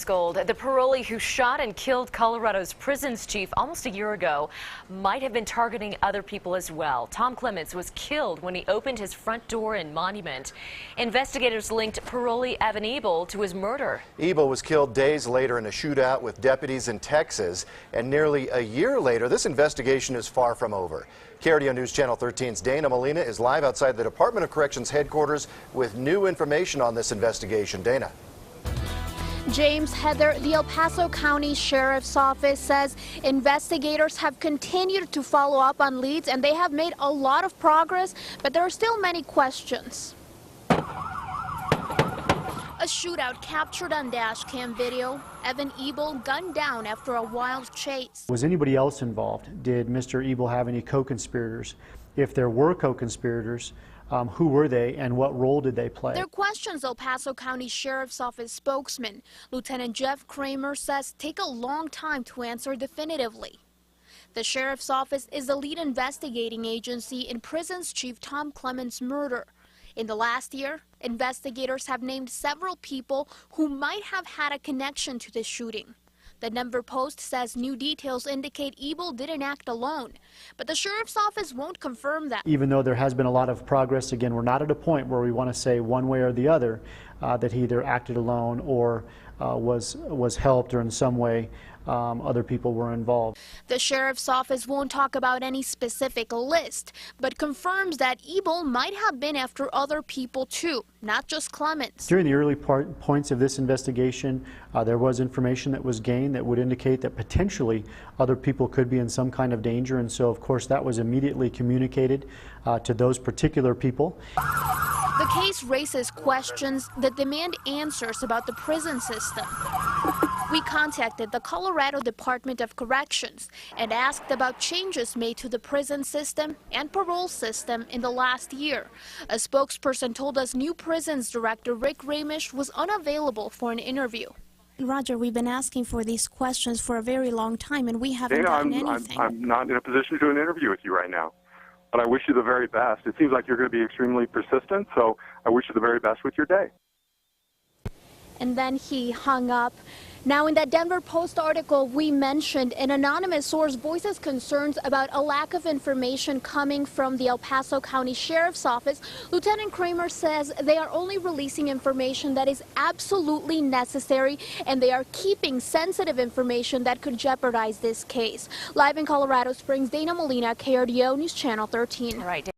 Gold, the parolee who shot and killed Colorado's prisons chief almost a year ago might have been targeting other people as well. Tom Clements was killed when he opened his front door in Monument. Investigators linked parolee Ebel to his murder. Ebel was killed days later in a shootout with deputies in Texas, and nearly a year later, this investigation is far from over. KRDO News Channel 13's Dana Molina is live outside the Department of Corrections headquarters with new information on this investigation. Dana. James Heather, the El Paso County Sheriff's Office says investigators have continued to follow up on leads and they have made a lot of progress, but there are still many questions. A shootout captured on dash cam video. Evan Ebel gunned down after a wild chase. Was anybody else involved? Did Mr. Ebel have any co-conspirators? If there were co-conspirators, who were they and what role did they play? Their questions El Paso County Sheriff's Office spokesman Lieutenant Jeff Kramer says take a long time to answer definitively. The Sheriff's Office is the lead investigating agency in prisons chief Tom Clements' murder. In the last year, investigators have named several people who might have had a connection to the shooting. The Denver Post says new details indicate Ebel didn't act alone, but the Sheriff's Office won't confirm that. Even though there has been a lot of progress, again, we're not at a point where we want to say one way or the other that he either acted alone or was helped or in some way other people were involved. The Sheriff's Office won't talk about any specific list, but confirms that Ebel might have been after other people too, not just Clements. During the early points of this investigation, there was information that was gained that would indicate that potentially other people could be in some kind of danger, and so of course that was immediately communicated to those particular people. The case raises questions that demand answers about the prison system. We contacted the Colorado Department of Corrections and asked about changes made to the prison system and parole system in the last year. A spokesperson told us new prisons director Rick Ramish was unavailable for an interview. Roger, we've been asking for these questions for a very long time and we haven't gotten anything. I'm not in a position to do an interview with you right now, but I wish you the very best. It seems like you're going to be extremely persistent, so I wish you the very best with your day. And then he hung up. Now, in that Denver Post article we mentioned, an anonymous source voices concerns about a lack of information coming from the El Paso County Sheriff's Office. Lieutenant Kramer says they are only releasing information that is absolutely necessary, and they are keeping sensitive information that could jeopardize this case. Live in Colorado Springs, Dana Molina, KRDO News Channel 13. All right.